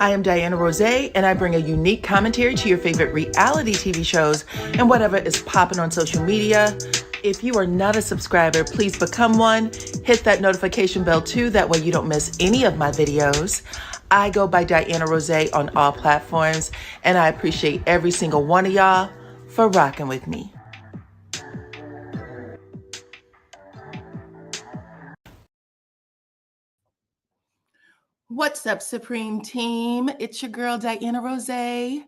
I am DYANAROZAY, and I bring a unique commentary to your favorite reality TV shows and whatever is popping on social media. If you are not a subscriber, please become one. Hit that notification bell too, that way you don't miss any of my videos. I go by DYANAROZAY on all platforms, and I appreciate every single one of y'all for rocking with me. What's up, Supreme Team? It's your girl, DYANAROZAY.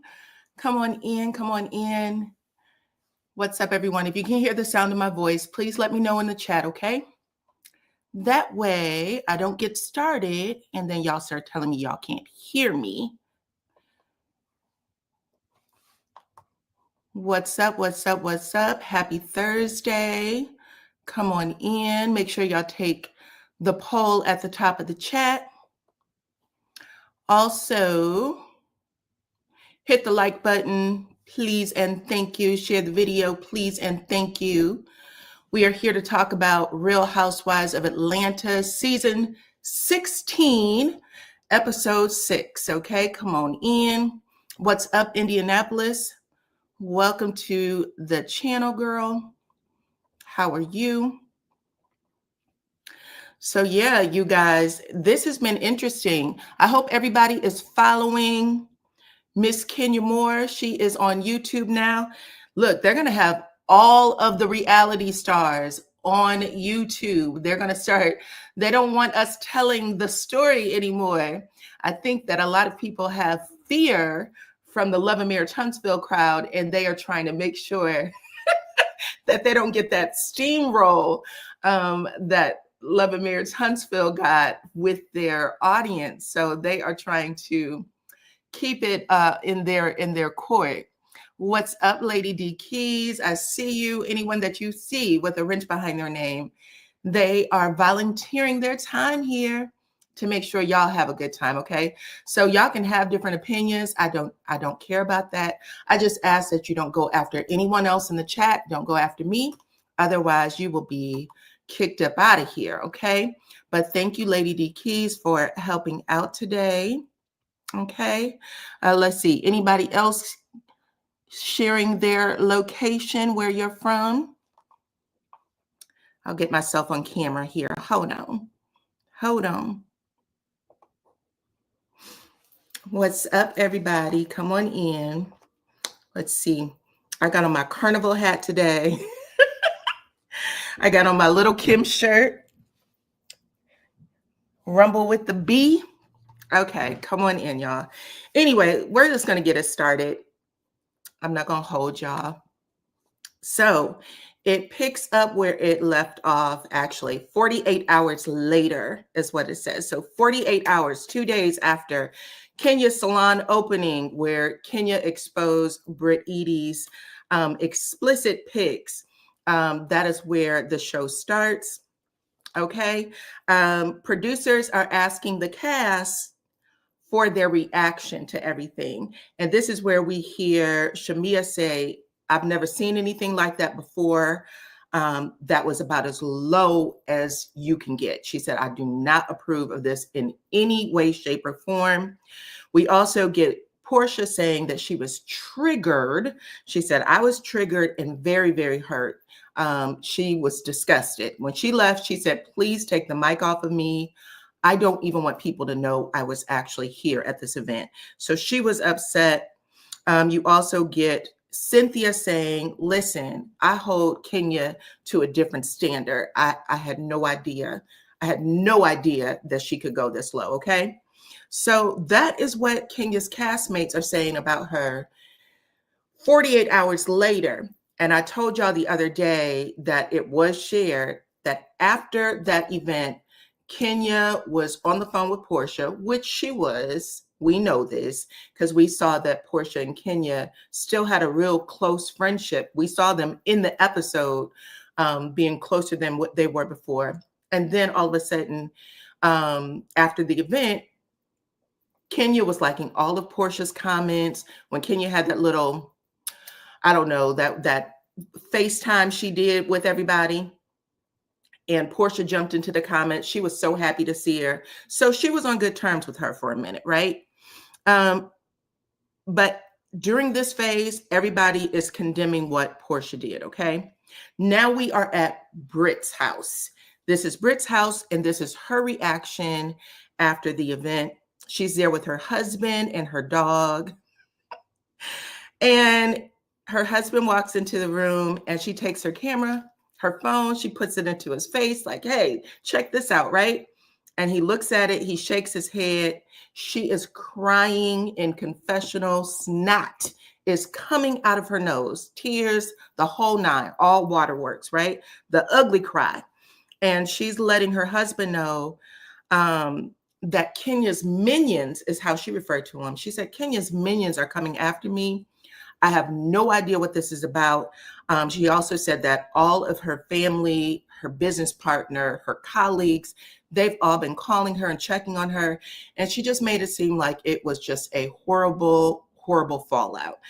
Come on in, come on in. What's up, everyone? If you can hear the sound of my voice, please let me know in the chat, okay? That way I don't get started and then y'all start telling me y'all can't hear me. What's up, what's up, what's up? Happy Thursday. Come on in. Make sure y'all take the poll at the top of the chat. Also, hit the like button, please and thank you. Share the video, please and thank you. We are here to talk about Real Housewives of Atlanta, season 16, episode 6. Okay, come on in. What's up, Indianapolis? Welcome to the channel, girl. How are you? So yeah, you guys, this has been interesting. I hope everybody is following Miss Kenya Moore. She is on YouTube now. Look, they're going to have all of the reality stars on YouTube. They're going to start, they don't want us telling the story anymore. I think that a lot of people have fear from the Lovamere Huntsville crowd, and they are trying to make sure that they don't get that steamroll that Lovamere Huntsville got with their audience. So they are trying to keep it in their court. What's up, Lady D Keys? I see you. Anyone that you see with a wrench behind their name, they are volunteering their time here to make sure y'all have a good time, okay? So y'all can have different opinions. I don't care about that. I just ask that you don't go after anyone else in the chat. Don't go after me. Otherwise, you will be kicked up out of here, okay? But thank you, Lady D Keys, for helping out today. Okay, let's see. Anybody else sharing their location, where you're from? I'll get myself on camera here. Hold on. Hold on. What's up, everybody? Come on in. Let's see. I got on my carnival hat today. I got on my Little Kim shirt. Rumble with the B. Okay, come on in, y'all. Anyway, we're just going to get it started. I'm not going to hold y'all. So it picks up where it left off, actually. 48 hours later is what it says. So 48 hours, 2 days after Kenya's salon opening, where Kenya exposed Britt Edie's explicit pics. That is where the show starts. Okay. Producers are asking the cast for their reaction to everything. And this is where we hear Shamia say, I've never seen anything like that before. That was about as low as you can get. She said, I do not approve of this in any way, shape, or form. We also get Porsha saying that she was triggered. She said, I was triggered and very, very hurt. She was disgusted. When she left, she said, please take the mic off of me. I don't even want people to know I was actually here at this event. So she was upset. You also get Cynthia saying, listen, I hold Kenya to a different standard. I had no idea. I had no idea that she could go this low, okay? So that is what Kenya's castmates are saying about her 48 hours later. And I told y'all the other day that it was shared that after that event, Kenya was on the phone with Porsha, which she was. We know this because we saw that Porsha and Kenya still had a real close friendship. We saw them in the episode being closer than what they were before. And then all of a sudden, after the event, Kenya was liking all of Porsha's comments. When Kenya had that little, I don't know, that FaceTime she did with everybody, and Porsha jumped into the comments. She was so happy to see her. So she was on good terms with her for a minute, right? But during this phase, everybody is condemning what Porsha did, okay? Now we are at Britt's house. This is Britt's house, and this is her reaction after the event. She's there with her husband and her dog. And her husband walks into the room and she takes her camera, her phone, she puts it into his face like, hey, check this out, right? And he looks at it, he shakes his head. She is crying in confessional. Snot is coming out of her nose, tears, the whole nine, all waterworks, right? The ugly cry. And she's letting her husband know that Kenya's minions is how she referred to him. She said, Kenya's minions are coming after me. I have no idea what this is about. She also said that all of her family, her business partner, her colleagues, they've all been calling her and checking on her. And she just made it seem like it was just a horrible, horrible fallout.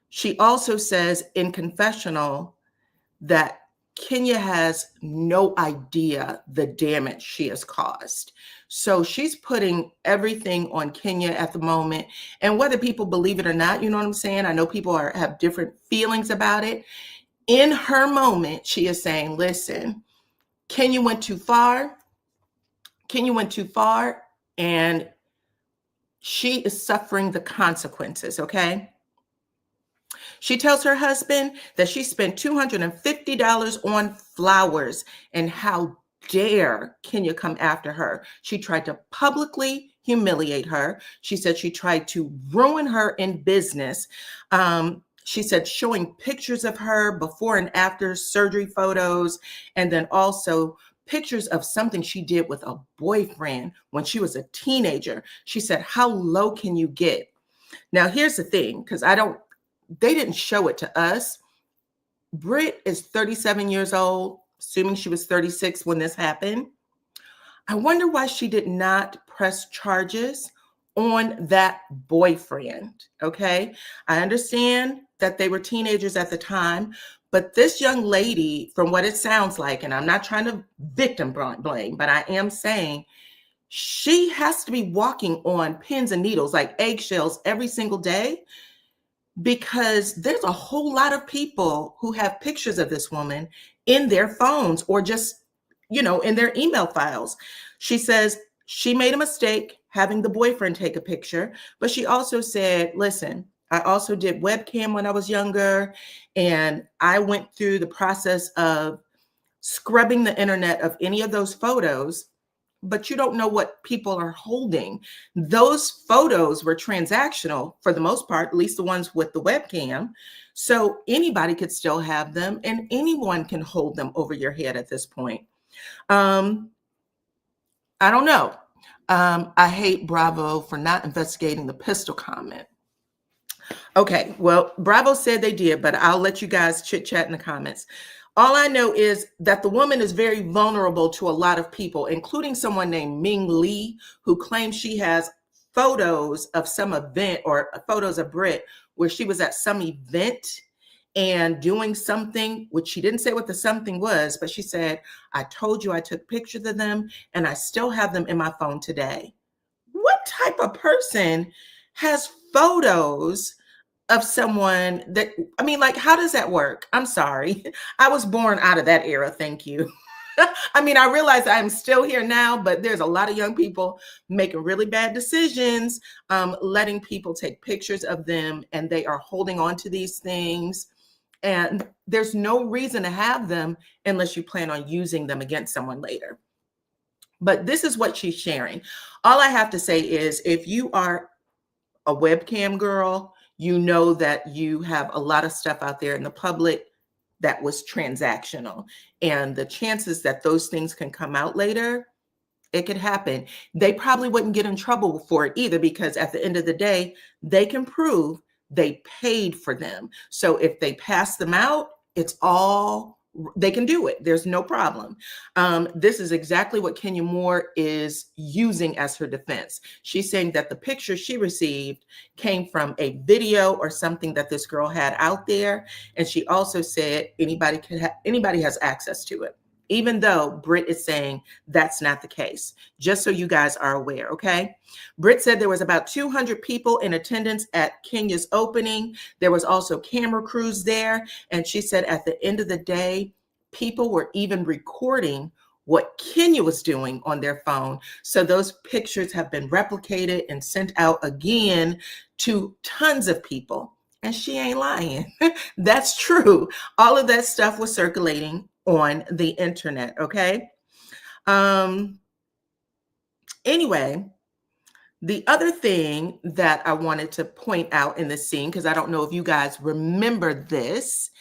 She also says in confessional that Kenya has no idea the damage she has caused. So she's putting everything on Kenya at the moment. And whether people believe it or not, you know what I'm saying? I know people have different feelings about it. In her moment, she is saying, listen, Kenya went too far. Kenya went too far, and she is suffering the consequences, okay? She tells her husband that she spent $250 on flowers, and how dare Kenya come after her. She tried to publicly humiliate her. She said she tried to ruin her in business. She said showing pictures of her before and after surgery photos, and then also pictures of something she did with a boyfriend when she was a teenager. She said, how low can you get? Now, here's the thing, because they didn't show it to us. Britt is 37 years old, assuming she was 36 when this happened. I wonder why she did not press charges on that boyfriend, okay? I understand that they were teenagers at the time, but this young lady, from what it sounds like, and I'm not trying to victim blame, but I am saying she has to be walking on pins and needles, like eggshells every single day, because there's a whole lot of people who have pictures of this woman in their phones or just, in their email files. She says she made a mistake having the boyfriend take a picture, but she also said, listen, I also did webcam when I was younger, and I went through the process of scrubbing the internet of any of those photos, but you don't know what people are holding. Those photos were transactional for the most part, at least the ones with the webcam. So anybody could still have them, and anyone can hold them over your head at this point. I don't know. I hate Bravo for not investigating the pistol comment. Okay, well, Bravo said they did, but I'll let you guys chit chat in the comments. All I know is that the woman is very vulnerable to a lot of people, including someone named Ming Lee, who claims she has photos of some event, or photos of Britt where she was at some event and doing something, which she didn't say what the something was, but she said, I told you I took pictures of them and I still have them in my phone today. What type of person has photos of someone that, how does that work? I'm sorry. I was born out of that era. Thank you. I realize I'm still here now, but there's a lot of young people making really bad decisions, letting people take pictures of them, and they are holding on to these things. And there's no reason to have them unless you plan on using them against someone later. But this is what she's sharing. All I have to say is, if you are a webcam girl, you know that you have a lot of stuff out there in the public that was transactional. And the chances that those things can come out later, it could happen. They probably wouldn't get in trouble for it either, because at the end of the day, they can prove they paid for them. So if they pass them out, they can do it. There's no problem. This is exactly what Kenya Moore is using as her defense. She's saying that the picture she received came from a video or something that this girl had out there. And she also said anybody has access to it. even though Britt is saying that's not the case, just so you guys are aware, okay? Britt said there was about 200 people in attendance at Kenya's opening. There was also camera crews there. And she said at the end of the day, people were even recording what Kenya was doing on their phone. So those pictures have been replicated and sent out again to tons of people. And she ain't lying. That's true. All of that stuff was circulating on the internet, okay? Anyway, the other thing that I wanted to point out in the scene, because I don't know if you guys remember this,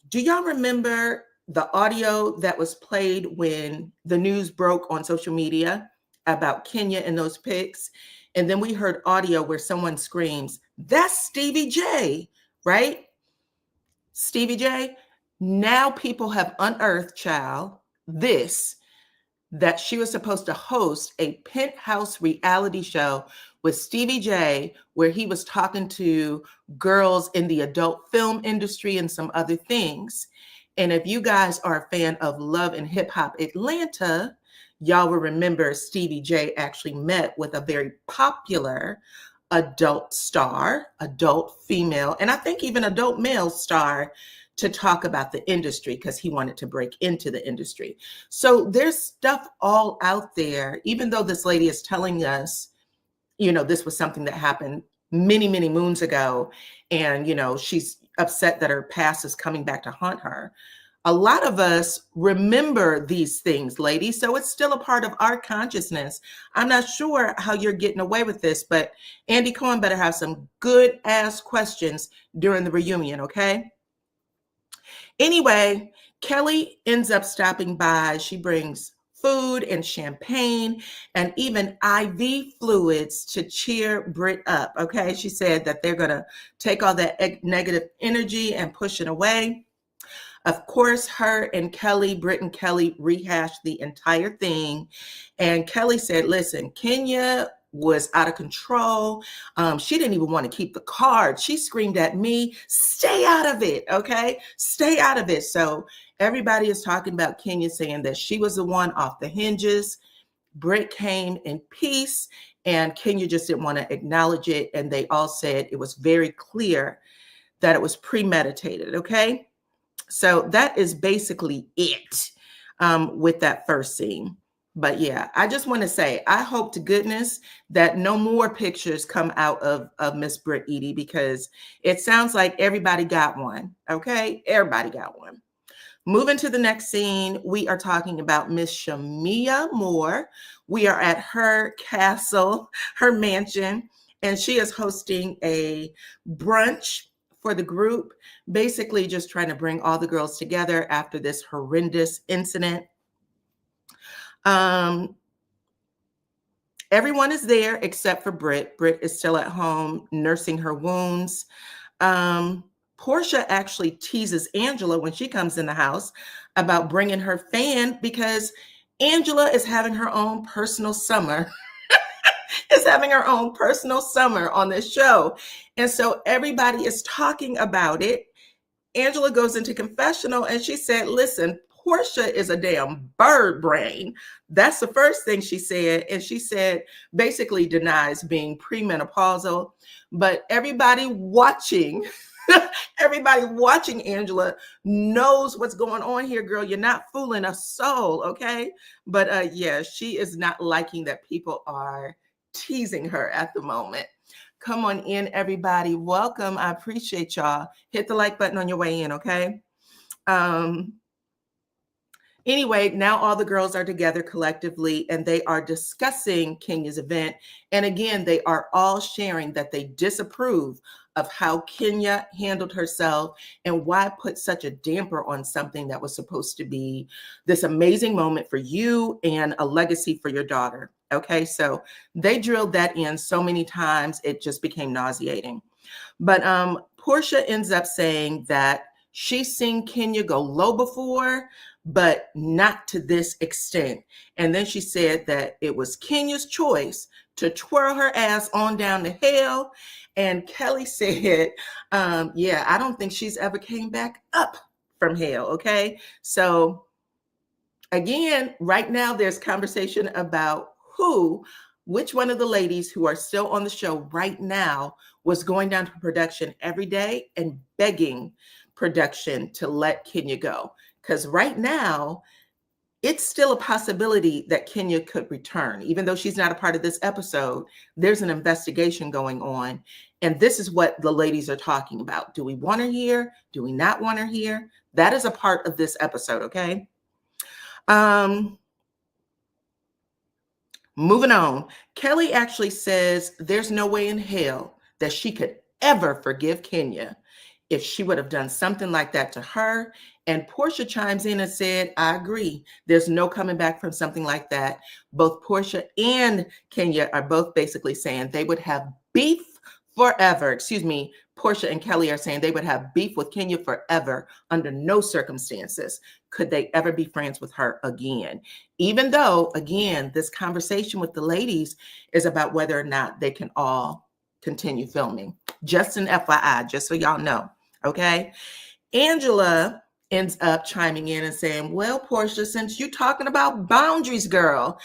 do y'all remember the audio that was played when the news broke on social media about Kenya and those pics? And then we heard audio where someone screams, "That's Stevie J," right? Stevie J. Now people have unearthed, child, this, that she was supposed to host a penthouse reality show with Stevie J, where he was talking to girls in the adult film industry and some other things. And if you guys are a fan of Love and Hip Hop Atlanta, y'all will remember Stevie J actually met with a very popular adult star, adult female, and I think even adult male star, to talk about the industry because he wanted to break into the industry. So there's stuff all out there, even though this lady is telling us, you know, this was something that happened many, many moons ago. And, you know, she's upset that her past is coming back to haunt her. A lot of us remember these things, ladies. So it's still a part of our consciousness. I'm not sure how you're getting away with this, but Andy Cohen better have some good ass questions during the reunion, okay? Anyway, Kelly ends up stopping by. She brings food and champagne and even IV fluids to cheer Britt up, okay? She said that they're going to take all that negative energy and push it away. Of course, her and Kelly, Britt and Kelly, rehashed the entire thing. And Kelly said, listen, Kenya was out of control. She didn't even want to keep the card. She screamed at me, stay out of it, okay? Stay out of it. So everybody is talking about Kenya saying that she was the one off the hinges. Britt came in peace, and Kenya just didn't want to acknowledge it. And they all said it was very clear that it was premeditated, okay? So that is basically it with that first scene. But yeah, I just want to say, I hope to goodness that no more pictures come out of Miss Britt Edie, because it sounds like everybody got one. Okay, everybody got one. Moving to the next scene, we are talking about Miss Shamia Moore. We are at her castle, her mansion, and she is hosting a brunch for the group, basically just trying to bring all the girls together after this horrendous incident. Everyone is there except for Britt. Britt is still at home nursing her wounds. Porsha actually teases Angela when she comes in the house about bringing her fan, because Angela is having her own personal summer. Is having her own personal summer on this show. And so everybody is talking about it. Angela goes into confessional and she said, listen, Porsha is a damn bird brain. That's the first thing she said. And she said, basically denies being premenopausal. But everybody watching, everybody watching Angela knows what's going on here, girl. You're not fooling a soul, okay? But yeah, she is not liking that people are teasing her at the moment. Come on in, everybody. Welcome. I appreciate y'all. Hit the like button on your way in, okay? Anyway, now all the girls are together collectively and they are discussing Kenya's event. And again, they are all sharing that they disapprove of how Kenya handled herself and why put such a damper on something that was supposed to be this amazing moment for you and a legacy for your daughter. Okay, so they drilled that in so many times, it just became nauseating. But Porsha ends up saying that she's seen Kenya go low before, but not to this extent. And then she said that it was Kenya's choice to twirl her ass on down to hell. And Kelly said, yeah, I don't think she's ever came back up from hell, okay? So Again, right now there's conversation about which one of the ladies who are still on the show right now was going down to production every day and begging production to let Kenya go. Because right now, it's still a possibility that Kenya could return. Even though she's not a part of this episode, there's an investigation going on. And this is what the ladies are talking about. Do we want her here? Do we not want her here? That is a part of this episode, okay? Moving on. Kelly actually says there's no way in hell that she could ever forgive Kenya if she would have done something like that to her. And Porsha chimes in and said, I agree. There's no coming back from something like that. Both Porsha and Kenya are both basically saying they would have beef forever. Excuse me. Porsha and Kelly are saying they would have beef with Kenya forever. Under no circumstances could they ever be friends with her again. Even though, again, this conversation with the ladies is about whether or not they can all continue filming. Just an FYI, just so y'all know, okay? Angela ends up chiming in and saying, well, Porsha, since you're talking about boundaries, girl,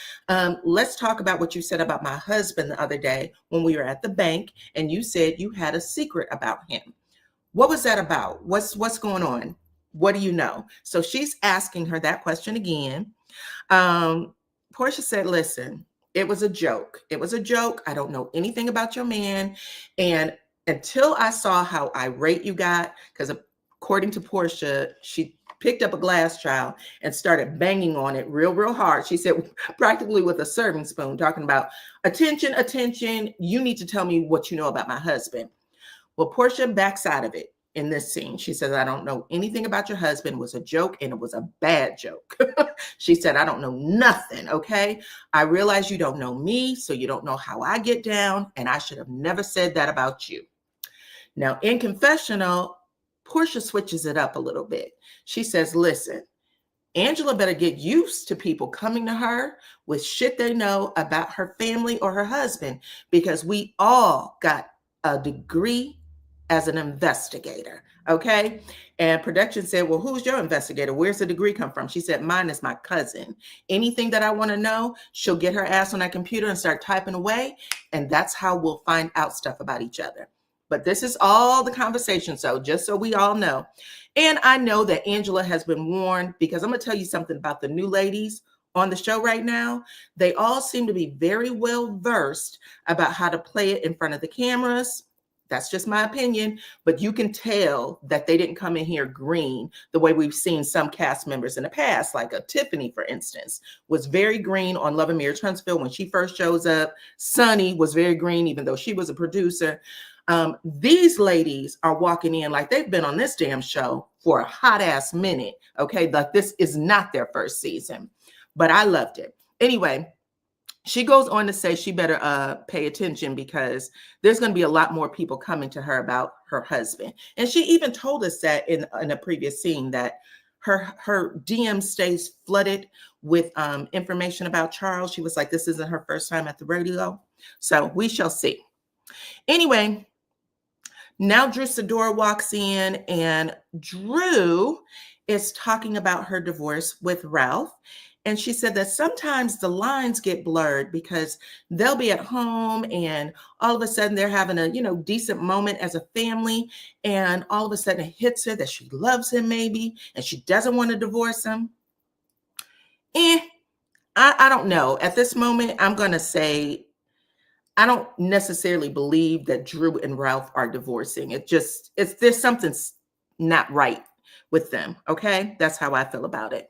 let's talk about what you said about my husband the other day when we were at the bank, and you said you had a secret about him. What was that about? What's going on? What do you know? So she's asking her that question again. Porsha said, listen, it was a joke. It was a joke. I don't know anything about your man. And until I saw how irate you got, because according to Porsha, she picked up a glass child and started banging on it real hard. She said practically with a serving spoon, talking about attention, attention. You need to tell me what you know about my husband. Well, Porsha backs out of it in this scene. She says, I don't know anything about your husband. It was a joke, and it was a bad joke. She said, I don't know nothing, okay? I realize you don't know me, so you don't know how I get down, and I should have never said that about you. Now, in confessional, Porsha switches it up a little bit. She says, listen, Angela better get used to people coming to her with shit they know about her family or her husband, because we all got a degree as an investigator, okay? And production said, well, who's your investigator? Where's the degree come from? She said, mine is my cousin. Anything that I want to know, she'll get her ass on that computer and start typing away, and that's how we'll find out stuff about each other. But this is all the conversation, so just so we all know. And I know that Angela has been warned, because I'm going to tell you something about the new ladies on the show right now. They all seem to be very well versed about how to play it in front of the cameras. That's just my opinion, but you can tell that they didn't come in here green the way we've seen some cast members in the past, like a Tiffany, for instance, was very green on Love and Marriage Huntsville when she first shows up. Sunny was very green, even though she was a producer. These ladies are walking in like they've been on this damn show for a hot ass minute. Okay. Like this is not their first season, but I loved it. Anyway, she goes on to say she better pay attention, because there's going to be a lot more people coming to her about her husband. And she even told us that in a previous scene that her DM stays flooded with information about Charles. She was like, this isn't her first time at the rodeo. So we shall see. Anyway, now Drew Sidora walks in, and Drew is talking about her divorce with Ralph. And she said that sometimes the lines get blurred because they'll be at home and all of a sudden they're having a, decent moment as a family. And all of a sudden it hits her that she loves him maybe, and she doesn't want to divorce him. I don't know. At this moment, I'm going to say, I don't necessarily believe that Drew and Ralph are divorcing. There's something not right with them. Okay. That's how I feel about it.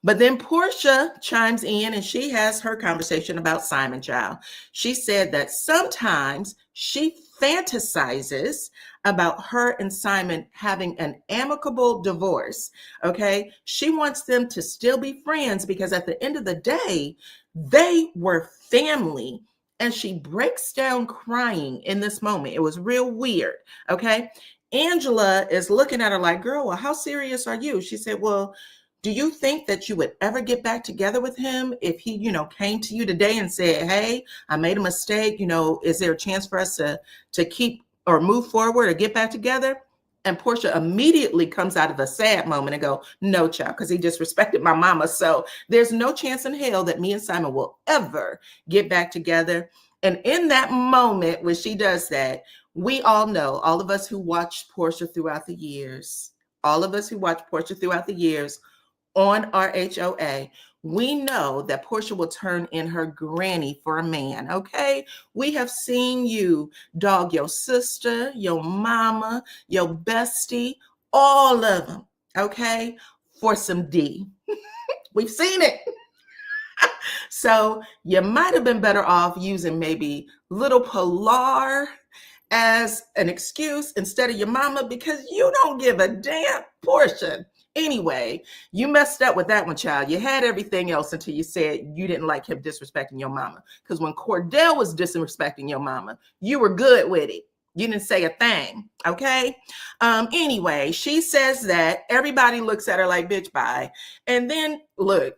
But then Porsha chimes in, and she has her conversation about Simon Child. She said that sometimes she fantasizes about her and Simon having an amicable divorce. Okay. She wants them to still be friends, because at the end of the day, they were family. And she breaks down crying in this moment. It was real weird. Okay. Angela is looking at her like, girl, well, how serious are you? She said, well, do you think that you would ever get back together with him if he, came to you today and said, hey, I made a mistake. Is there a chance for us to keep or move forward or get back together? And Porsha immediately comes out of a sad moment and go, no, child, because he disrespected my mama. So there's no chance in hell that me and Simon will ever get back together. And in that moment, when she does that, we all know, all of us who watched Porsha throughout the years, all of us who watched Porsha throughout the years on RHOA, we know that Porsha will turn in her granny for a man, okay? We have seen you dog your sister, your mama, your bestie, all of them, okay? For some D. We've seen it. So you might have been better off using maybe little Pilar as an excuse instead of your mama, because you don't give a damn portion. Anyway, you messed up with that one, child. You had everything else until you said you didn't like him disrespecting your mama. Because when Cordell was disrespecting your mama, you were good with it. You didn't say a thing, okay? Anyway, she says that. Everybody looks at her like, bitch, bye. And then, look,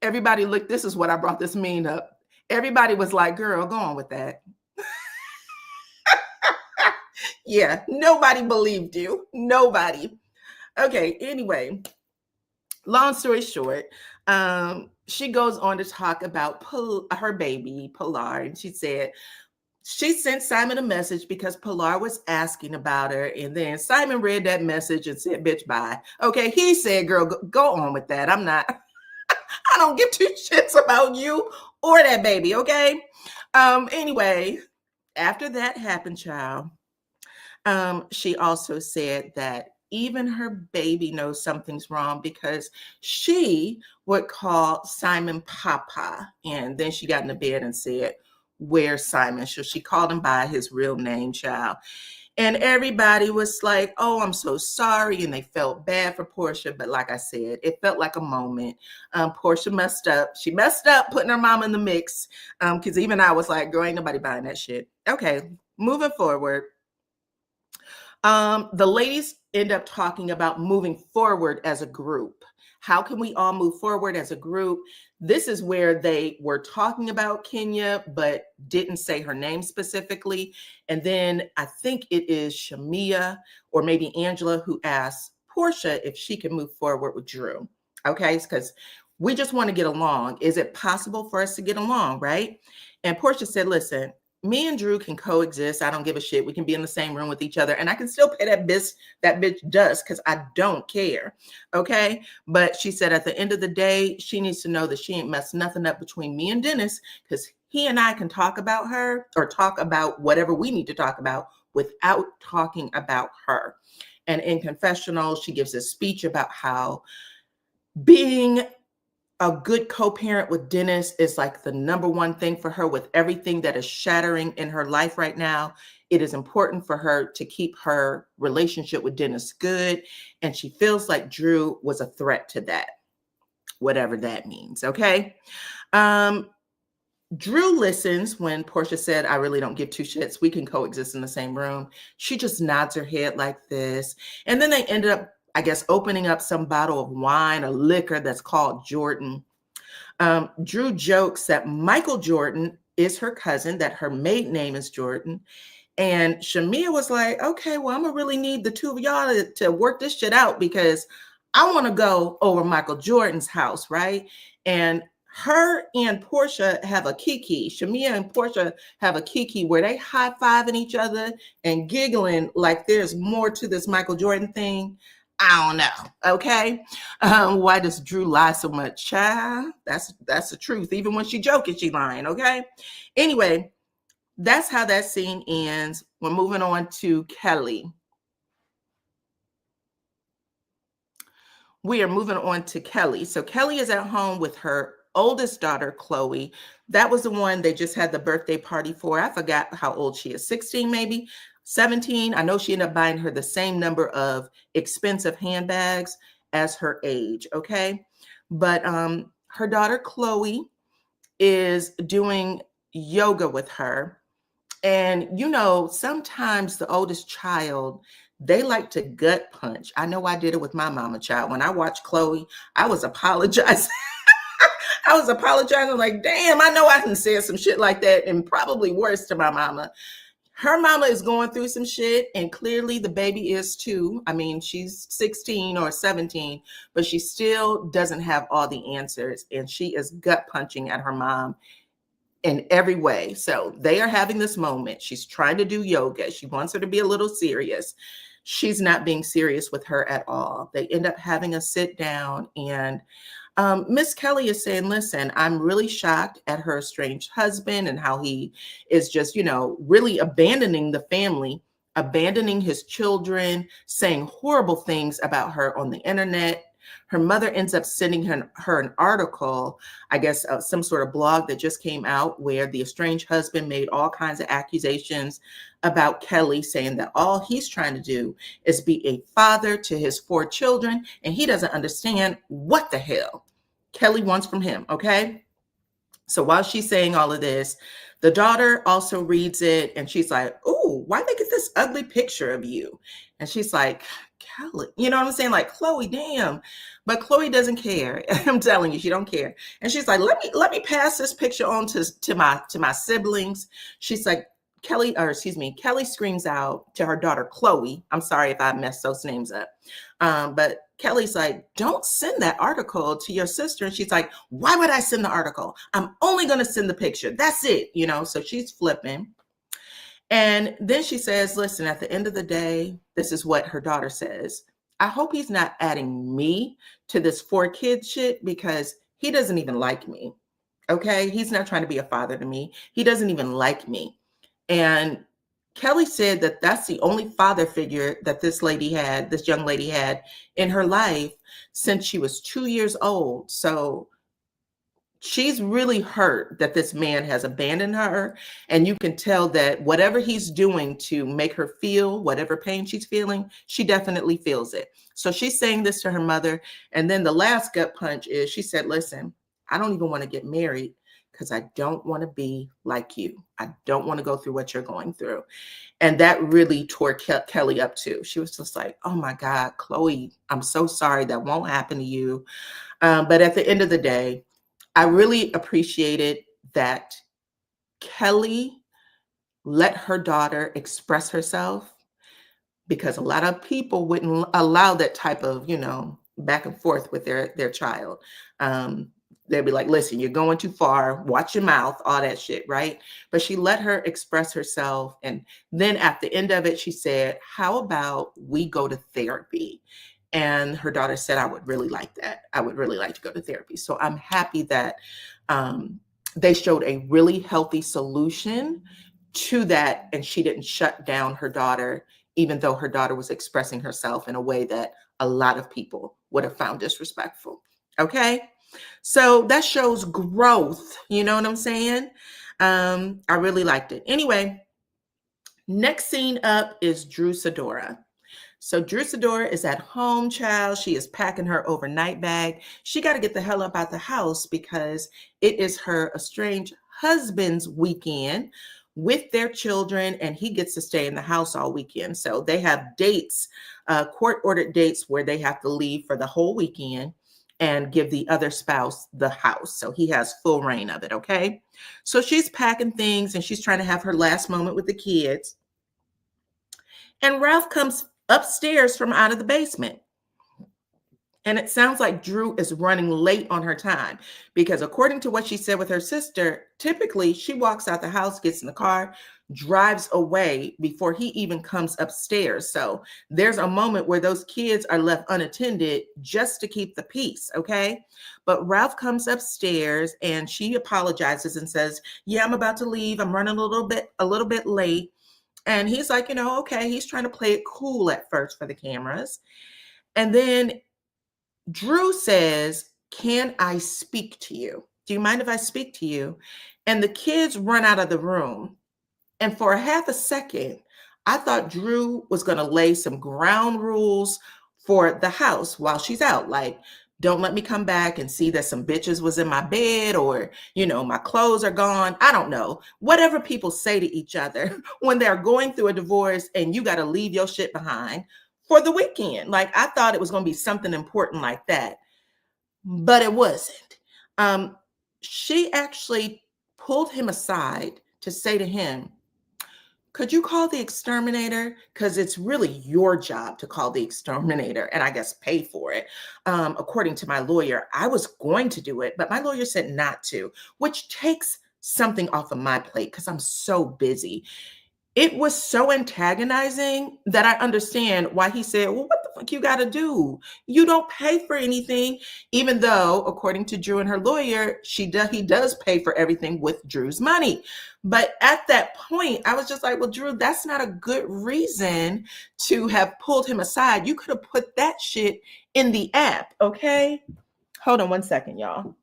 everybody look, this is what I brought this meme up. Everybody was like, girl, go on with that. Yeah, nobody believed you. Nobody. Okay, anyway, long story short, she goes on to talk about her baby, Pilar, and she said she sent Simon a message because Pilar was asking about her, and then Simon read that message and said, bitch, bye. Okay, he said, girl, go on with that. I don't give two shits about you or that baby, okay? Anyway, after that happened, child, she also said that even her baby knows something's wrong because she would call Simon Papa. And then she got in the bed and said, where's Simon? So she called him by his real name, child. And everybody was like, oh, I'm so sorry. And they felt bad for Porsha. But like I said, it felt like a moment. Porsha messed up. She messed up putting her mom in the mix. Because even I was like, girl, ain't nobody buying that shit. Okay, moving forward. The ladies end up talking about moving forward as a group. How can we all move forward as a group? This is where they were talking about Kenya, but didn't say her name specifically. And then I think it is Shamia or maybe Angela who asked Porsha if she can move forward with Drew. Okay, because we just want to get along. Is it possible for us to get along, right? And Porsha said, listen, me and Drew can coexist. I don't give a shit. We can be in the same room with each other. And I can still pay that bitch dust because I don't care. Okay. But she said at the end of the day, she needs to know that she ain't messed nothing up between me and Dennis, because he and I can talk about her or talk about whatever we need to talk about without talking about her. And in confessional, she gives a speech about how being a good co-parent with Dennis is like the number one thing for her. With everything that is shattering in her life right now, it is important for her to keep her relationship with Dennis good. And she feels like Drew was a threat to that, whatever that means. Okay. Drew listens when Porsha said, I really don't give two shits. We can coexist in the same room. She just nods her head like this. And then they ended up, I guess, opening up some bottle of wine or liquor that's called Jordan. Drew jokes that Michael Jordan is her cousin, that her maiden name is Jordan. And Shamia was like, okay, well, I'm going to really need the two of y'all to work this shit out because I want to go over Michael Jordan's house, right? And her and Porsha have a kiki. Shamia and Porsha have a kiki where they high-fiving each other and giggling like there's more to this Michael Jordan thing. I don't know. Okay. Why does Drew lie so much? Child, that's the truth. Even when she joking, she lying. Okay. Anyway, that's how that scene ends. We're moving on to Kelly. We are moving on to Kelly. So Kelly is at home with her oldest daughter, Chloe. That was the one they just had the birthday party for. I forgot how old she is. 16, maybe 17. I know she ended up buying her the same number of expensive handbags as her age. Okay. But her daughter, Chloe, is doing yoga with her. And, you know, sometimes the oldest child, they like to gut punch. I know I did it with my mama child. When I watched Chloe, I was apologizing. I was apologizing like, damn, I know I can say some shit like that and probably worse to my mama. Her mama is going through some shit, and clearly the baby is too. I mean, she's 16 or 17, but she still doesn't have all the answers, and she is gut punching at her mom in every way. So they are having this moment. She's trying to do yoga. She wants her to be a little serious. She's not being serious with her at all. They end up having a sit down, and Miss Kelly is saying, listen, I'm really shocked at her estranged husband and how he is just, really abandoning the family, abandoning his children, saying horrible things about her on the internet. Her mother ends up sending her an article, I guess, some sort of blog that just came out where the estranged husband made all kinds of accusations about Kelly, saying that all he's trying to do is be a father to his 4 children, and he doesn't understand what the hell Kelly wants from him, okay? So while she's saying all of this, the daughter also reads it, and she's like, "Ooh, why they get this ugly picture of you?" And she's like, "Kelly," you know what I'm saying? Like, Chloe, damn. But Chloe doesn't care. I'm telling you, she don't care. And she's like, let me pass this picture on to my siblings. She's like, Kelly screams out to her daughter, Chloe. I'm sorry if I messed those names up. But Kelly's like, "Don't send that article to your sister." And she's like, "Why would I send the article? I'm only going to send the picture. That's it." So she's flipping. And then she says, listen, at the end of the day, this is what her daughter says. "I hope he's not adding me to this 4 kid shit, because he doesn't even like me. Okay. He's not trying to be a father to me. He doesn't even like me." And Kelly said that that's the only father figure that this young lady had in her life since she was 2 years old. So she's really hurt that this man has abandoned her. And you can tell that whatever he's doing to make her feel whatever pain she's feeling, she definitely feels it. So she's saying this to her mother. And then the last gut punch is she said, "Listen, I don't even want to get married because I don't want to be like you. I don't want to go through what you're going through." And that really tore Kelly up too. She was just like, "Oh my God, Chloe, I'm so sorry. That won't happen to you." But at the end of the day, I really appreciated that Kelly let her daughter express herself, because a lot of people wouldn't allow that type of, back and forth with their child. They'd be like, "Listen, you're going too far. Watch your mouth," all that shit, right? But she let her express herself. And then at the end of it, she said, "How about we go to therapy?" And her daughter said, "I would really like that. I would really like to go to therapy." So I'm happy that they showed a really healthy solution to that. And she didn't shut down her daughter, even though her daughter was expressing herself in a way that a lot of people would have found disrespectful. Okay. So that shows growth. You know what I'm saying? I really liked it. Anyway, next scene up is Drew Sidora. So Drew Sidora is at home, child. She is packing her overnight bag. She got to get the hell up out the house because it is her estranged husband's weekend with their children, and he gets to stay in the house all weekend. So they have dates, court-ordered dates, where they have to leave for the whole weekend and give the other spouse the house. So he has full reign of it, okay? So she's packing things, and she's trying to have her last moment with the kids. And Ralph comes upstairs from out of the basement. And it sounds like Drew is running late on her time, because according to what she said with her sister, typically she walks out the house, gets in the car, drives away before he even comes upstairs. So there's a moment where those kids are left unattended just to keep the peace, okay? But Ralph comes upstairs and she apologizes and says, "Yeah, I'm about to leave. I'm running a little bit late." And he's like, okay, he's trying to play it cool at first for the cameras. And then Drew says, "Can I speak to you? Do you mind if I speak to you?" And the kids run out of the room. And for a half a second, I thought Drew was going to lay some ground rules for the house while she's out. Like, don't let me come back and see that some bitches was in my bed, or, my clothes are gone. I don't know. Whatever people say to each other when they're going through a divorce and you got to leave your shit behind for the weekend. Like, I thought it was going to be something important like that, but it wasn't. She actually pulled him aside to say to him, could you call the exterminator? Because it's really your job to call the exterminator and I guess pay for it. According to my lawyer, I was going to do it, but my lawyer said not to, which takes something off of my plate because I'm so busy. It was so antagonizing that I understand why he said, well, what the fuck you got to do? You don't pay for anything, even though, according to Drew and her lawyer, he does pay for everything with Drew's money. But at that point, I was just like, well, Drew, that's not a good reason to have pulled him aside. You could have put that shit in the app, okay? Hold on one second, y'all.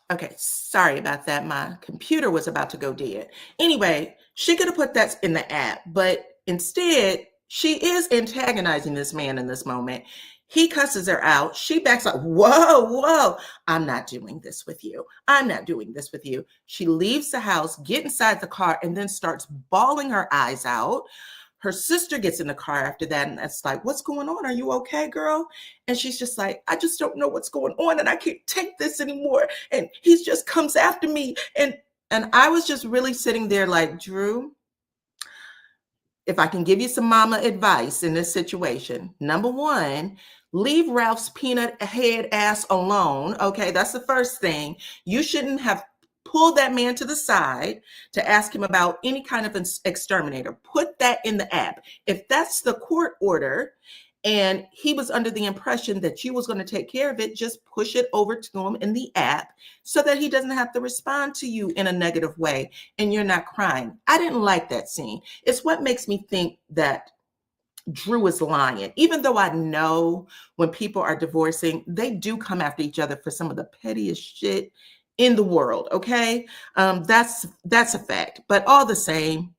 Okay, sorry about that. My computer was about to go dead. Anyway, she could have put that in the app, but instead, she is antagonizing this man in this moment. He cusses her out. She backs up. Whoa, whoa. I'm not doing this with you. I'm not doing this with you. She leaves the house, get inside the car, and then starts bawling her eyes out. Her sister gets in the car after that, and it's like, what's going on? Are you okay, girl? And she's just like, I just don't know what's going on, and I can't take this anymore. And he just comes after me. And I was just really sitting there like, Drew, if I can give you some mama advice in this situation, number one, leave Ralph's peanut head ass alone. Okay, that's the first thing. You shouldn't have pulled that man to the side to ask him about any kind of exterminator. Put that in the app. If that's the court order and he was under the impression that you was going to take care of it, just push it over to him in the app so that he doesn't have to respond to you in a negative way and you're not crying. I didn't like that scene. It's what makes me think that Drew is lying. Even though I know when people are divorcing, they do come after each other for some of the pettiest shit in the world. Okay. That's a fact. But all the same,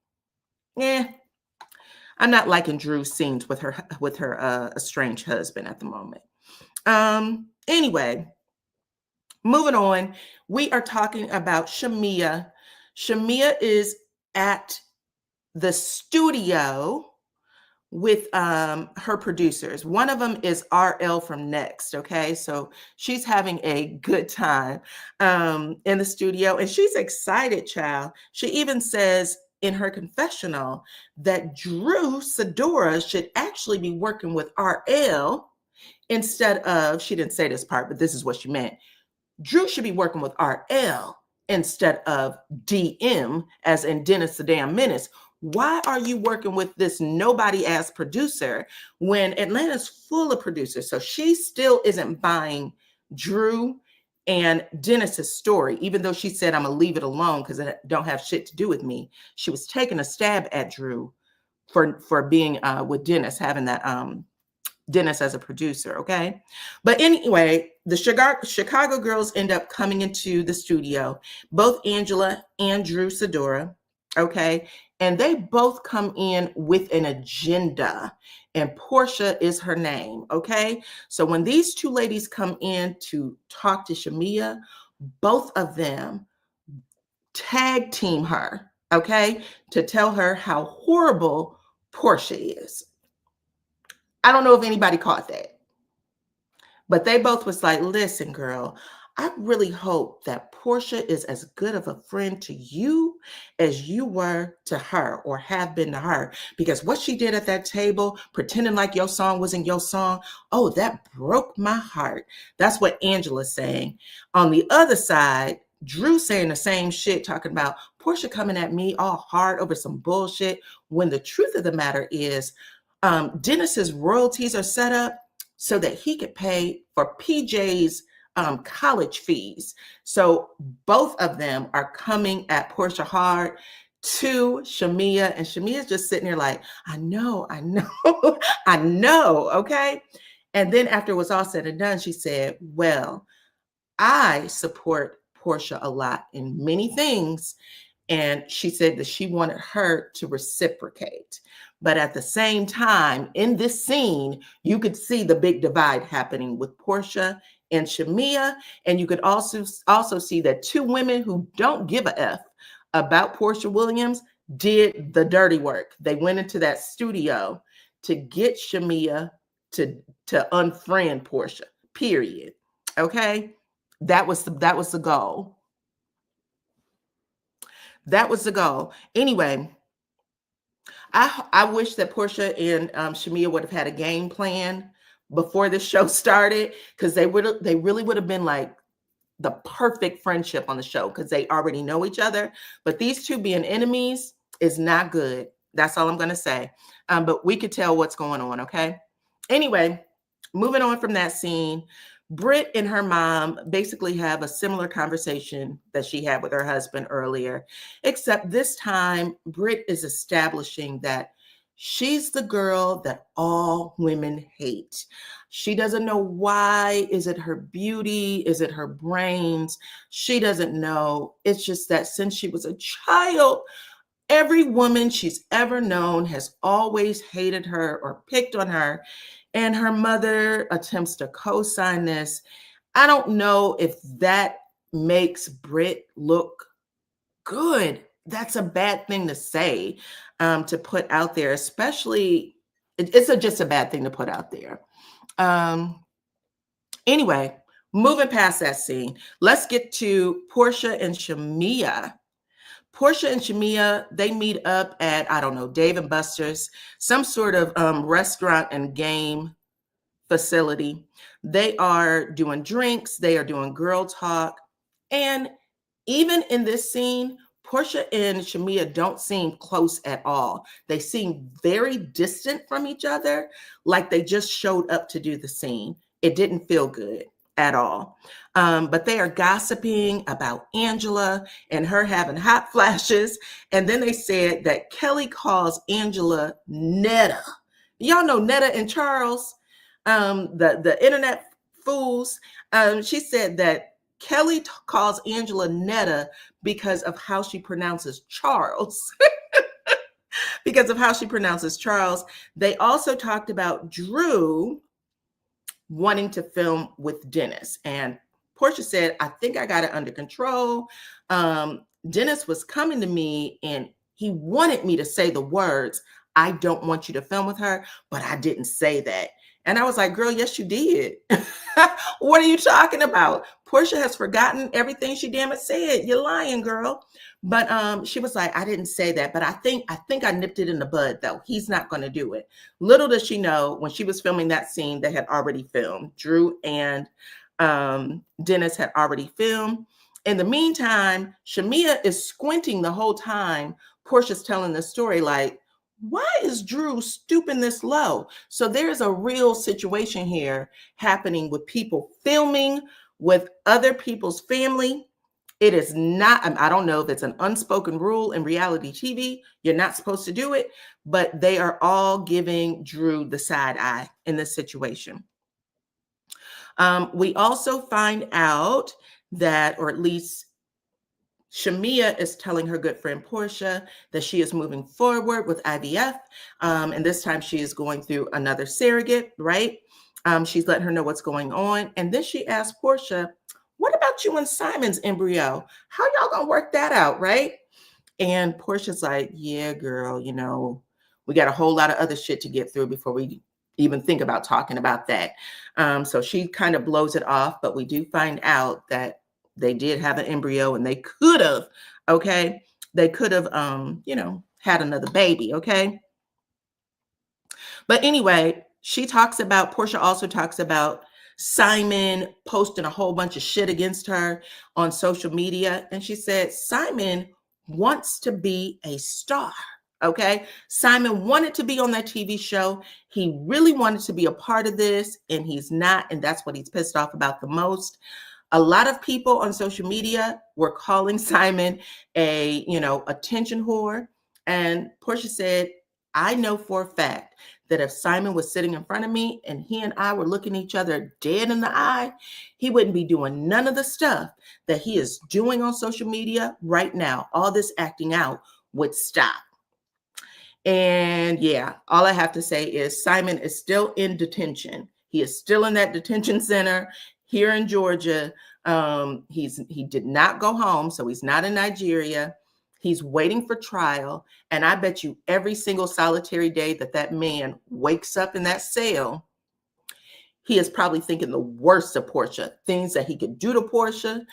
I'm not liking Drew's scenes with her estranged husband at the moment. Anyway, moving on, we are talking about Shamia. Shamia is at the studio with her producers. One of them is RL from Next. Okay, so she's having a good time in the studio, and she's excited, child. She even says in her confessional that Drew Sidora should actually be working with RL instead of, she didn't say this part, but this is what she meant. Drew should be working with RL instead of DM, as in Dennis the Damn Menace. Why are you working with this nobody ass producer when Atlanta's full of producers? So she still isn't buying Drew and Dennis's story, even though she said, I'm gonna leave it alone because it don't have shit to do with me. She was taking a stab at Drew for being with Dennis, having that Dennis as a producer, okay? But anyway, the Chicago girls end up coming into the studio, both Angela and Drew Sidora, okay? And they both come in with an agenda, and Porsha is her name, okay? So when these two ladies come in to talk to Shamia, both of them tag team her, okay? To tell her how horrible Porsha is. I don't know if anybody caught that, but they both was like, listen, girl, I really hope that Porsha is as good of a friend to you as you were to her or have been to her, because what she did at that table, pretending like your song wasn't your song, oh, that broke my heart. That's what Angela's saying. On the other side, Drew saying the same shit, talking about Porsha coming at me all hard over some bullshit, when the truth of the matter is, Dennis's royalties are set up so that he could pay for PJ's college fees. So both of them are coming at Porsha hard to Shamia, and Shamia's just sitting there like, I know, I know, okay? And then after it was all said and done, she said, well, I support Porsha a lot in many things. And she said that she wanted her to reciprocate. But at the same time, in this scene, you could see the big divide happening with Porsha and Shamia. And you could also see that two women who don't give a F about Porsha Williams did the dirty work. They went into that studio to get Shamia to unfriend Porsha, period. Okay? That was the goal. That was the goal. Anyway, I wish that Porsha and Shamia would have had a game plan before the show started, because they really would have been like the perfect friendship on the show, because they already know each other. But these two being enemies is not good. That's all I'm going to say. But we could tell what's going on. Okay. Anyway, moving on from that scene, Britt and her mom basically have a similar conversation that she had with her husband earlier, except this time Britt is establishing that she's the girl that all women hate. She doesn't know why. Is it her beauty? Is it her brains? She doesn't know. It's just that since she was a child, every woman she's ever known has always hated her or picked on her. And her mother attempts to co-sign this. I don't know if that makes Britt look good. That's a bad thing to say, to put out there, especially it's just a bad thing to put out there. Anyway, moving past that scene, let's get to Porsha and Shamia. Porsha and Shamia, they meet up at, I don't know, Dave and Buster's, some sort of restaurant and game facility. They are doing drinks, they are doing girl talk. And even in this scene, Porsha and Shamia don't seem close at all. They seem very distant from each other, like they just showed up to do the scene. It didn't feel good at all. But they are gossiping about Angela and her having hot flashes. And then they said that Kelly calls Angela Netta. Y'all know Netta and Charles, the internet fools. She said that Kelly calls Angela Netta because of how she pronounces Charles. Because of how she pronounces Charles. They also talked about Drew wanting to film with Dennis. And Porsha said, I think I got it under control. Dennis was coming to me and he wanted me to say the words, I don't want you to film with her, but I didn't say that. And I was like, girl, yes, you did. What are you talking about? Porsha has forgotten everything she damn it said. You're lying, girl. But she was like, I didn't say that, but I think I nipped it in the bud, though. He's not going to do it. Little does she know, when she was filming that scene, they had already filmed. Drew and Dennis had already filmed. In the meantime, Shamia is squinting the whole time Porsha's telling the story, like, why is Drew stooping this low? So there's a real situation here happening with people filming with other people's family. It is not, I don't know if it's an unspoken rule in reality TV. You're not supposed to do it, but they are all giving Drew the side eye in this situation. We also find out that, or at least Shamia is telling her good friend Porsha that she is moving forward with IVF. And this time she is going through another surrogate, right? She's letting her know what's going on. And then she asked Porsha, what about you and Simon's embryo? How y'all gonna work that out, right? And Porsha's like, yeah, girl, you know, we got a whole lot of other shit to get through before we even think about talking about that. So she kind of blows it off, but we do find out that they did have an embryo and they could have, okay? They could have, you know, had another baby, okay? But anyway, Porsha also talks about Simon posting a whole bunch of shit against her on social media. And she said, Simon wants to be a star. Okay. Simon wanted to be on that TV show. He really wanted to be a part of this, and he's not. And that's what he's pissed off about the most. A lot of people on social media were calling Simon a, you know, attention whore. And Porsha said, I know for a fact that if Simon was sitting in front of me and he and I were looking each other dead in the eye, he wouldn't be doing none of the stuff that he is doing on social media right now. All this acting out would stop. And yeah, all I have to say is Simon is still in detention. He is still in that detention center here in Georgia. He did not go home, so he's not in Nigeria. He's waiting for trial. And I bet you every single solitary day that that man wakes up in that cell, he is probably thinking the worst of Porsha, things that he could do to Porsha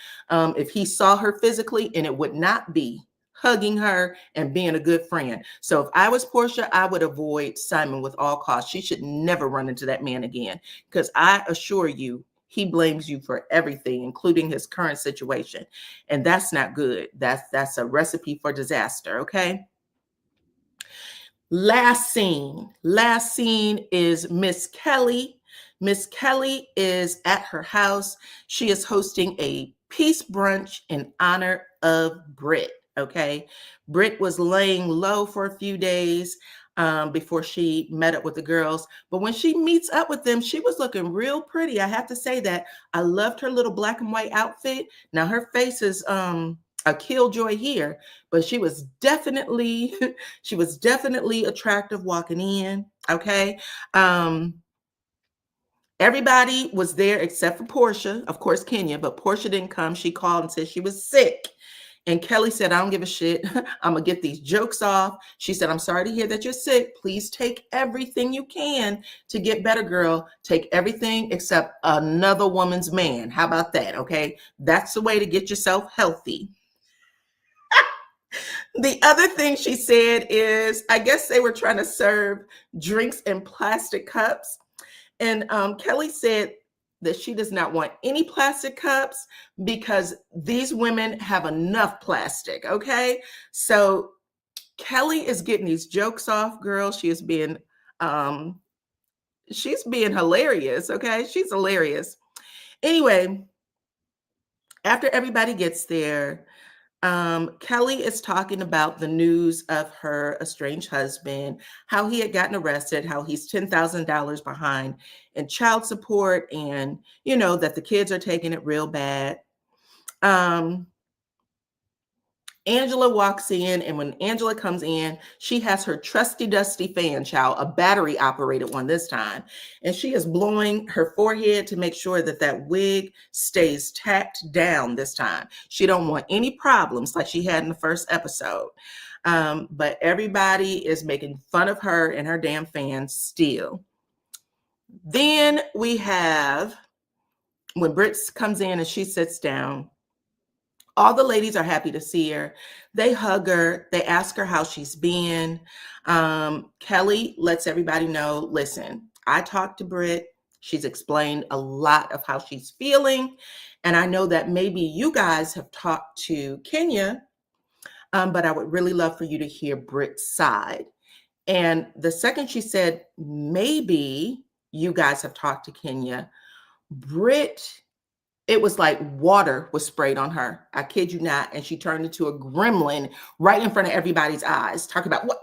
if he saw her physically, and it would not be hugging her and being a good friend. So if I was Porsha, I would avoid Simon with all costs. She should never run into that man again, because I assure you, he blames you for everything, including his current situation. And that's not good. That's a recipe for disaster, okay? Last scene is Miss Kelly. Miss Kelly is at her house. She is hosting a peace brunch in honor of Britt. Okay. Britt was laying low for a few days before she met up with the girls. But when she meets up with them, she was looking real pretty. I have to say that. I loved her little black and white outfit. Now her face is a killjoy here, but she was definitely attractive walking in. Okay. Everybody was there except for Porsha, of course, Kenya, but Porsha didn't come. She called and said she was sick. And Kelly said, I don't give a shit. I'm going to get these jokes off. She said, I'm sorry to hear that you're sick. Please take everything you can to get better, girl. Take everything except another woman's man. How about that? Okay. That's the way to get yourself healthy. The other thing she said is, I guess they were trying to serve drinks in plastic cups. And Kelly said that she does not want any plastic cups because these women have enough plastic, okay? So Kelly is getting these jokes off, girl. She is being hilarious, okay? She's hilarious. Anyway, after everybody gets there, Kelly is talking about the news of her estranged husband, how he had gotten arrested, how he's $10,000 behind in child support, and, you know, that the kids are taking it real bad. Angela walks in, and when Angela comes in, she has her trusty dusty fan, child, a battery operated one this time. And she is blowing her forehead to make sure that that wig stays tacked down this time. She don't want any problems like she had in the first episode. But everybody is making fun of her and her damn fan still. Then we have, when Britt comes in and she sits down, all the ladies are happy to see her. They hug her. They ask her how she's been. Kelly lets everybody know, listen, I talked to Britt. She's explained a lot of how she's feeling. And I know that maybe you guys have talked to Kenya, but I would really love for you to hear Britt's side. And the second she said, maybe you guys have talked to Kenya, Britt, it was like water was sprayed on her. I kid you not. And she turned into a gremlin right in front of everybody's eyes, talking about, what,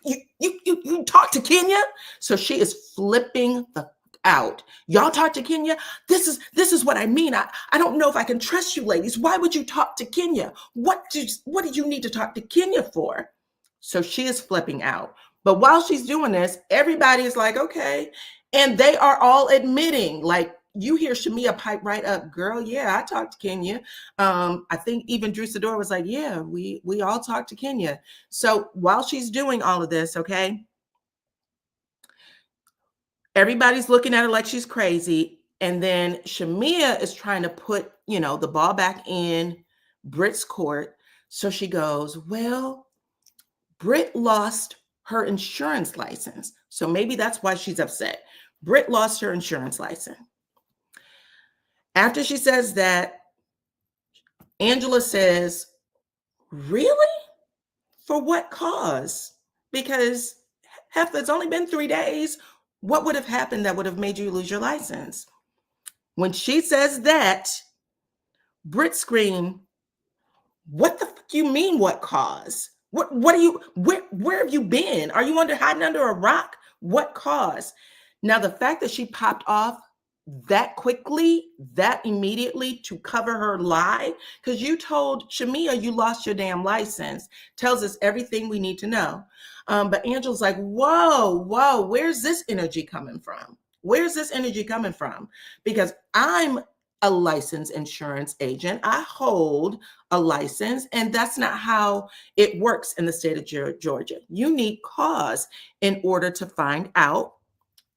you talk to Kenya? So she is flipping the out. Y'all talk to Kenya? This is what I mean. I don't know if I can trust you ladies. Why would you talk to Kenya? What did you need to talk to Kenya for? So she is flipping out. But while she's doing this, everybody is like, okay. And they are all admitting, like, you hear Shamia pipe right up, girl, yeah, I talked to Kenya. I think even Drew Sidor was like, yeah, we all talked to Kenya. So while she's doing all of this, okay, everybody's looking at her like she's crazy. And then Shamia is trying to put, you know, the ball back in Britt's court. So she goes, well, Britt lost her insurance license. So maybe that's why she's upset. Britt lost her insurance license. After she says that, Angela says, really? For what cause? Because it's only been 3 days. What would have happened that would have made you lose your license? When she says that, Britt screamed, what the fuck you mean, what cause? What are you, where have you been? Are you hiding under a rock? What cause? Now, the fact that she popped off that quickly, that immediately to cover her lie, because you told Shamia you lost your damn license, tells us everything we need to know. But Angela's like, whoa, where's this energy coming from? Where's this energy coming from? Because I'm a licensed insurance agent. I hold a license, and that's not how it works in the state of Georgia. You need cause in order to find out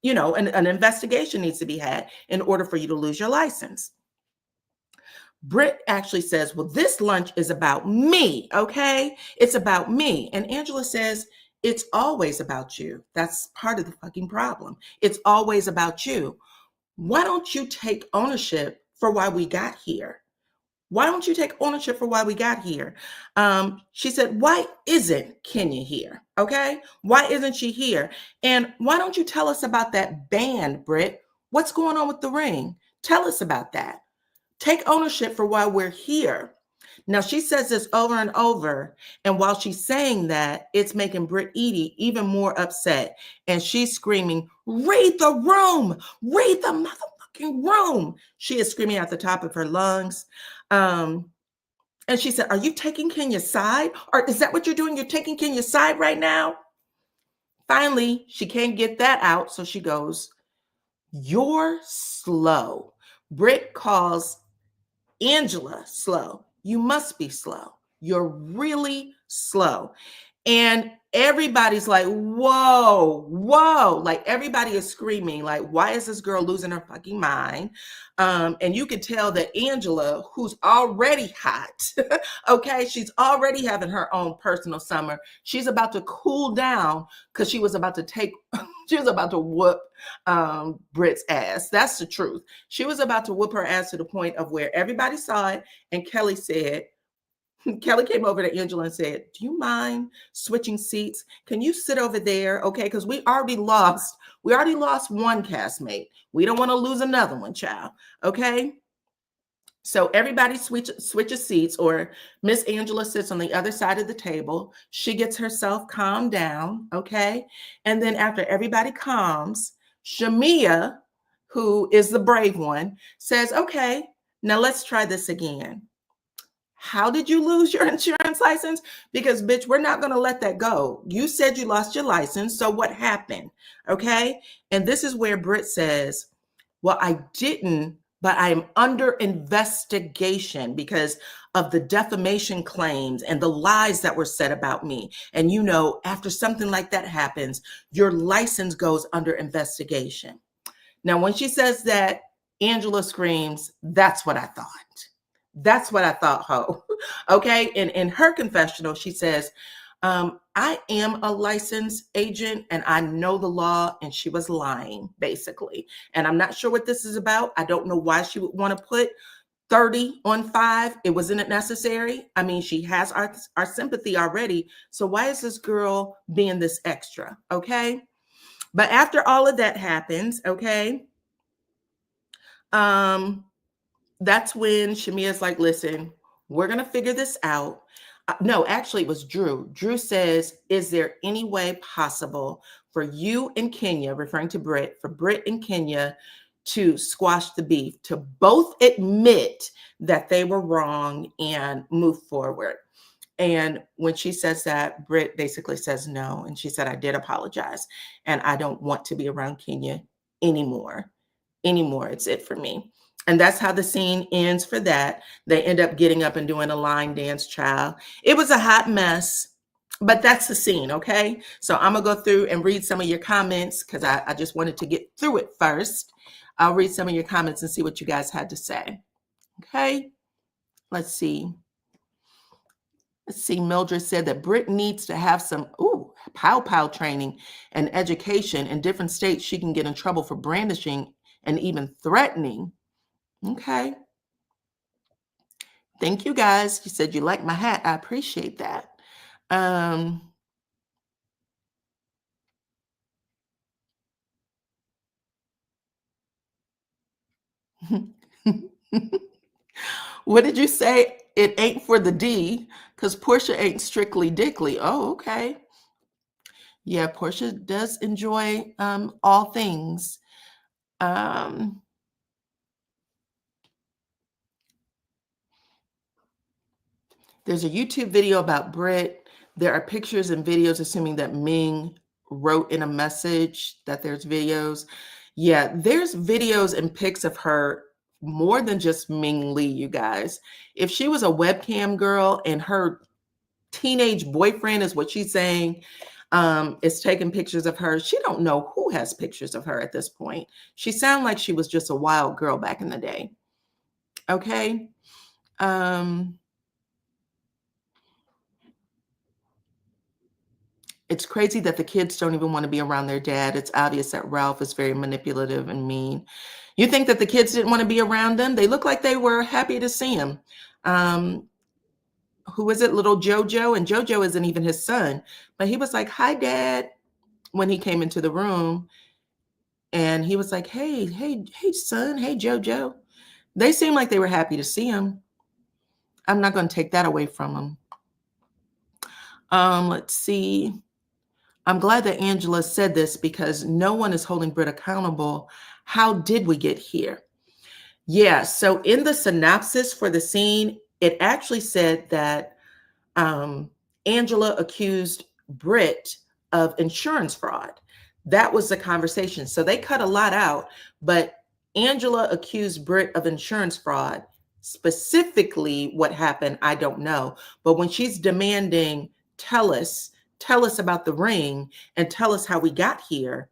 an investigation needs to be had in order for you to lose your license. Britt actually says, well, this lunch is about me, okay? It's about me. And Angela says, it's always about you. That's part of the fucking problem. It's always about you. Why don't you take ownership for why we got here? Why don't you take ownership for why we got here? She said, why isn't Kenya here? Okay. Why isn't she here? And why don't you tell us about that band, Britt? What's going on with the ring? Tell us about that. Take ownership for why we're here. Now, she says this over and over. And while she's saying that, it's making Britt Edie even more upset. And she's screaming, read the room, read the motherfucking room. She is screaming at the top of her lungs. And she said, are you taking Kenya's side? Or is that what you're doing? You're taking Kenya's side right now? Finally, she can't get that out. So she goes, you're slow. Britt calls Angela slow. You must be slow. You're really slow. And everybody's like, whoa, whoa. Like everybody is screaming, like, why is this girl losing her fucking mind? And you can tell that Angela, who's already hot, okay, she's already having her own personal summer. She's about to cool down because she was about to whoop Britt's ass. That's the truth. She was about to whoop her ass to the point of where everybody saw it. And Kelly came over to Angela and said, do you mind switching seats? Can you sit over there? Okay, because we already lost one castmate. We don't want to lose another one, child. Okay. So everybody switches seats, or Miss Angela sits on the other side of the table. She gets herself calmed down. Okay. And then after everybody calms, Shamia, who is the brave one, says, okay, now let's try this again. How did you lose your insurance license? Because, bitch, we're not going to let that go. You said you lost your license. So what happened? Okay. And this is where Britt says, well, I didn't, but I am under investigation because of the defamation claims and the lies that were said about me. And, after something like that happens, your license goes under investigation. Now, when she says that, Angela screams, that's what I thought. That's what I thought, ho. Okay. And in her confessional, she says, I am a licensed agent and I know the law, and she was lying, basically. And I'm not sure what this is about. I don't know why she would want to put 30 on 5. It wasn't necessary. I mean, she has our sympathy already. So why is this girl being this extra? Okay. But after all of that happens, okay, that's when Shamia's like, listen, we're going to figure this out. No, actually, it was Drew. Drew says, is there any way possible for you and Kenya, referring to Britt, for Britt and Kenya to squash the beef, to both admit that they were wrong and move forward? And when she says that, Britt basically says no. And she said, I did apologize. And I don't want to be around Kenya anymore. It's it for me. And that's how the scene ends for that. They end up getting up and doing a line dance, child. It was a hot mess, but that's the scene, okay? So I'm going to go through and read some of your comments because I just wanted to get through it first. I'll read some of your comments and see what you guys had to say. Okay? Let's see. Mildred said that Britt needs to have some pow training and education. In different states, she can get in trouble for brandishing and even threatening. Okay. Thank you, guys. You said you like my hat. I appreciate that. What did you say? It ain't for the D, because Porsha ain't strictly dickly. Oh, okay. Yeah, Porsha does enjoy all things. There's a YouTube video about Britt. There are pictures and videos, assuming that Ming wrote in a message that there's videos. Yeah, there's videos and pics of her more than just Ming Lee, you guys. If she was a webcam girl and her teenage boyfriend is what she's saying, is taking pictures of her. She don't know who has pictures of her at this point. She sounded like she was just a wild girl back in the day. Okay. It's crazy that the kids don't even want to be around their dad. It's obvious that Ralph is very manipulative and mean. You think that the kids didn't want to be around them? They look like they were happy to see him. Who is it? Little Jojo. And Jojo isn't even his son. But he was like, "Hi, Dad," when he came into the room. And he was like, "Hey, hey, hey, son. Hey, Jojo." They seemed like they were happy to see him. I'm not going to take that away from him. Let's see. I'm glad that Angela said this because no one is holding Britt accountable. How did we get here? Yeah, so in the synopsis for the scene, it actually said that Angela accused Britt of insurance fraud. That was the conversation. So they cut a lot out, but Angela accused Britt of insurance fraud. Specifically what happened, I don't know. But when she's demanding, tell us about the ring and tell us how we got here,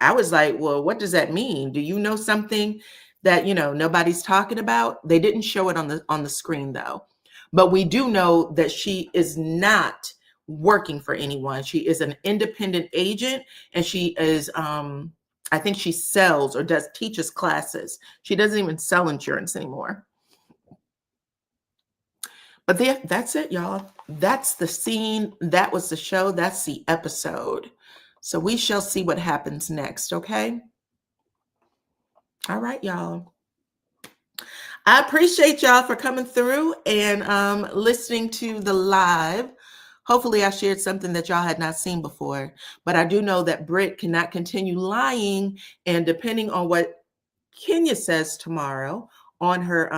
I was like, well, what does that mean? Do you know something that, nobody's talking about? They didn't show it on the screen though. But we do know that she is not working for anyone. She is an independent agent, and she is I think she sells or teaches classes. She doesn't even sell insurance anymore. But that's it, y'all. That's the scene. That was the show. That's the episode. So we shall see what happens next, okay? All right, y'all. I appreciate y'all for coming through and listening to the live. Hopefully I shared something that y'all had not seen before. But I do know that Britt cannot continue lying. And depending on what Kenya says tomorrow on her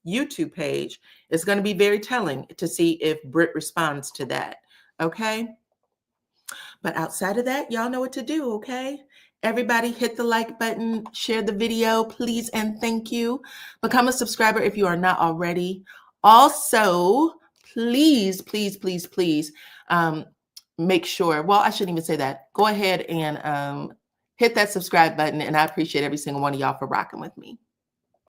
YouTube page, it's going to be very telling to see if Britt responds to that. Okay? But outside of that, y'all know what to do, okay? Everybody hit the like button, share the video, please and thank you. Become a subscriber if you are not already. Also, please, please, please, please make sure, well, I shouldn't even say that. Go ahead and hit that subscribe button, and I appreciate every single one of y'all for rocking with me.